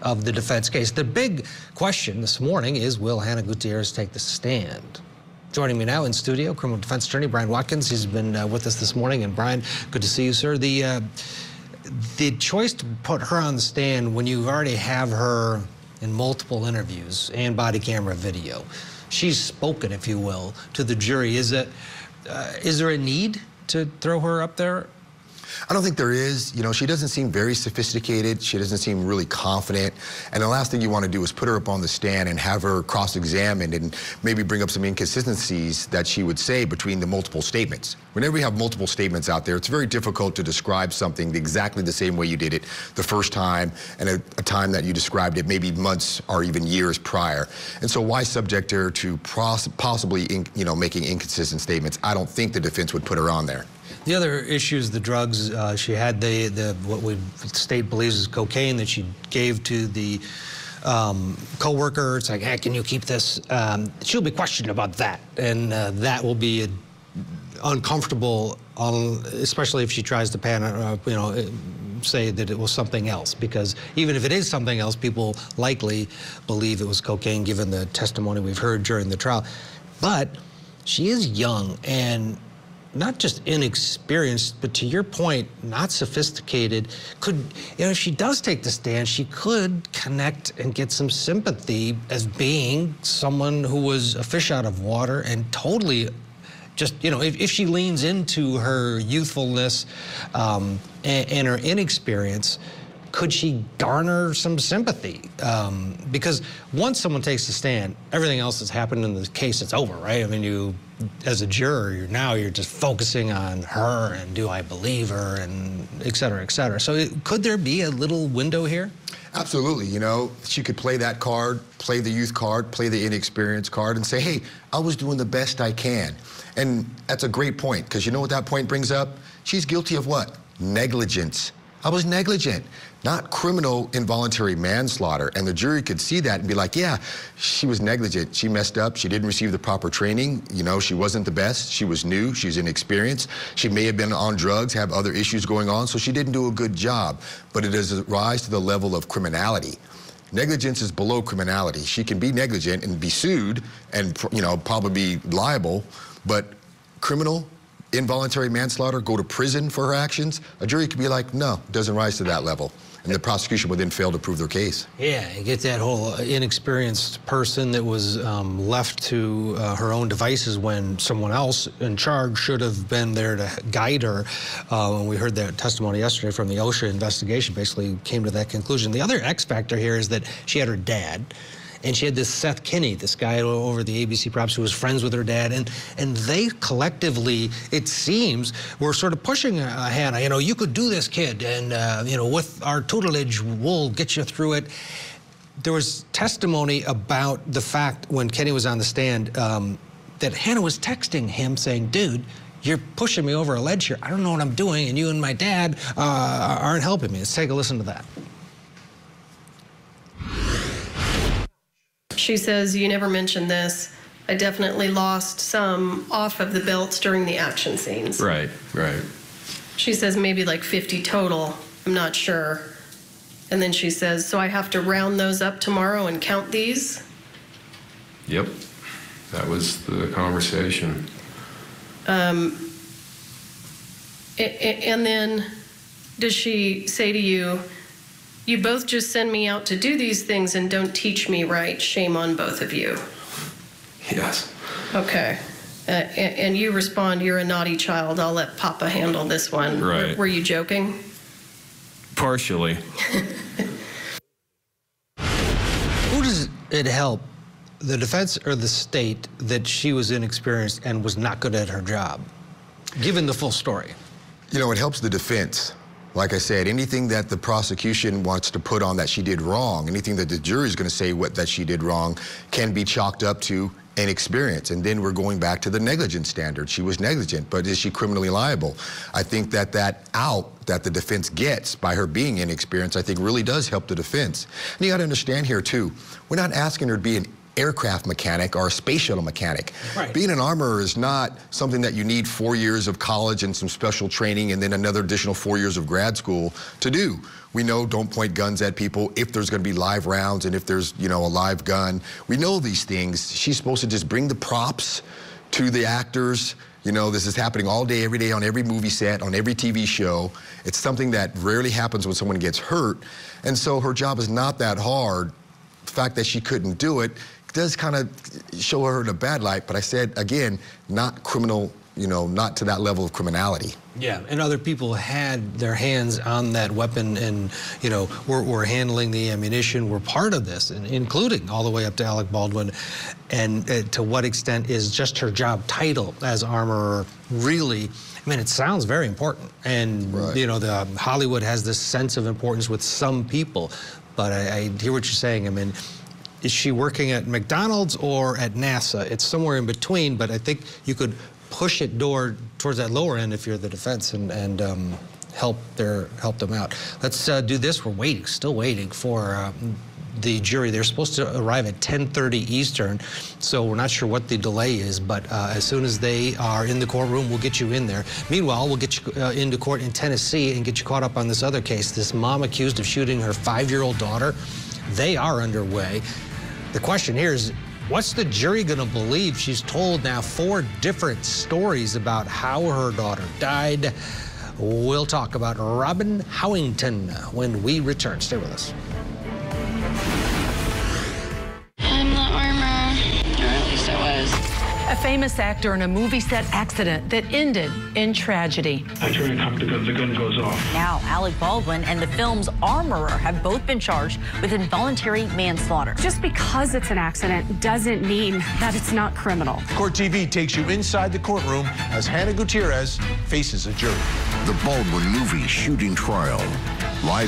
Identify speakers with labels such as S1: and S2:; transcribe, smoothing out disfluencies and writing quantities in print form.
S1: of the defense case. The big question this morning is, will Hannah Gutierrez take the stand? Joining me now in studio, criminal defense attorney Brian Watkins. He's been with us this morning. And Brian, good to see you, sir. The choice to put her on the stand when you already have her in multiple interviews and body camera video, she's spoken, if you will, to the jury. Is there a need to throw her up there?
S2: I don't think there is. You know, she doesn't seem very sophisticated. She doesn't seem really confident. And the last thing you want to do is put her up on the stand and have her cross-examined and maybe bring up some inconsistencies that she would say between the multiple statements. Whenever we have multiple statements out there, it's very difficult to describe something exactly the same way you did it the first time and a time that you described it maybe months or even years prior. And so why subject her to possibly, making inconsistent statements? I don't think the defense would put her on there.
S1: The other issue is the drugs. She had what the state believes is cocaine that she gave to the co-worker. It's like, hey, can you keep this? She'll be questioned about that, and that will be uncomfortable, especially if she tries to say that it was something else, because even if it is something else, people likely believe it was cocaine given the testimony we've heard during the trial. But she is young and not just inexperienced, but to your point, not sophisticated. If she does take the stand, she could connect and get some sympathy as being someone who was a fish out of water and totally just, if she leans into her youthfulness and her inexperience, could she garner some sympathy? Because once someone takes the stand, everything else that's happened in the case, it's over, right? I mean, as a juror, you're just focusing on her and do I believe her and et cetera, et cetera. So could there be a little window here?
S2: Absolutely. She could play that card, play the youth card, play the inexperienced card, and say, hey, I was doing the best I can. And that's a great point, because you know what that point brings up? She's guilty of what? Negligence. I was negligent, not criminal involuntary manslaughter. And the jury could see that and be like, yeah, she was negligent. She messed up. She didn't receive the proper training. She wasn't the best. She was new. She's inexperienced. She may have been on drugs, have other issues going on, so she didn't do a good job. But it does rise to the level of criminality. Negligence is below criminality. She can be negligent and be sued and, probably be liable, but criminal involuntary manslaughter, go to prison for her actions, a jury could be like, no, it doesn't rise to that level. And the prosecution would then fail to prove their case. Yeah,
S1: you get that whole inexperienced person that was left to her own devices when someone else in charge should have been there to guide her. When we heard that testimony yesterday from the OSHA investigation, basically came to that conclusion. The other X factor here is that she had her dad, and she had this Seth Kinney, this guy over the ABC Props who was friends with her dad, and they collectively, it seems, were sort of pushing Hannah, you could do this, kid, and with our tutelage, we'll get you through it. There was testimony about the fact when Kenny was on the stand that Hannah was texting him saying, dude, you're pushing me over a ledge here. I don't know what I'm doing, and you and my dad aren't helping me. Let's take a listen to that.
S3: She says, you never mentioned this. I definitely lost some off of the belts during the action scenes.
S4: Right.
S3: She says maybe like 50 total. I'm not sure. And then she says, so I have to round those up tomorrow and count these?
S4: Yep. That was the conversation.
S3: And then does she say to you, you both just send me out to do these things and don't teach me right. Shame on both of you.
S4: Yes.
S3: Okay. And you respond, you're a naughty child. I'll let Papa handle this one.
S4: Right.
S3: Were you joking?
S4: Partially.
S1: Who does it help, the defense or the state, that she was inexperienced and was not good at her job, given the full story?
S2: It helps the defense. Like I said, anything that the prosecution wants to put on that she did wrong, anything that the jury is going to say that she did wrong, can be chalked up to inexperience. And then we're going back to the negligence standard. She was negligent, but is she criminally liable? I think that out that the defense gets by her being inexperienced, I think really does help the defense. And you got to understand here, too, we're not asking her to be an aircraft mechanic or a space shuttle mechanic.
S1: Right.
S2: Being an armorer is not something that you need 4 years of college and some special training and then another additional 4 years of grad school to do. We know don't point guns at people if there's going to be live rounds and if there's, you know, a live gun. We know these things. She's supposed to just bring the props to the actors. You know, this is happening all day, every day, on every movie set, on every TV show. It's something that rarely happens when someone gets hurt. And so her job is not that hard. The fact that she couldn't do it does kind of show her in a bad light. But I said, again, not criminal, you know, not to that level of criminality.
S1: Yeah, and other people had their hands on that weapon and, you know, were handling the ammunition, were part of this, and including all the way up to Alec Baldwin. And to what extent is just her job title as armorer really, I mean, it sounds very important. And,
S2: right.
S1: You know, Hollywood has this sense of importance with some people. But I hear what you're saying. I mean, is she working at McDonald's or at NASA? It's somewhere in between, but I think you could push it towards that lower end if you're the defense and help them out. Let's do this. We're waiting, still waiting for the jury. They're supposed to arrive at 10:30 Eastern, so we're not sure what the delay is, but as soon as they are in the courtroom, we'll get you in there. Meanwhile, we'll get you into court in Tennessee and get you caught up on this other case. This mom accused of shooting her 5-year-old daughter. They are underway. The question here is, what's the jury going to believe? She's told now 4 different stories about how her daughter died. We'll talk about Robin Howington when we return. Stay with us.
S5: I'm the armor, or at least I was.
S6: A famous actor in a movie set accident that ended in tragedy.
S7: I turn and cock the gun goes off.
S8: Now, Alec Baldwin and the film's armorer have both been charged with involuntary manslaughter.
S9: Just because it's an accident doesn't mean that it's not criminal.
S10: Court TV takes you inside the courtroom as Hannah Gutierrez faces a jury.
S11: The Baldwin movie shooting trial. Live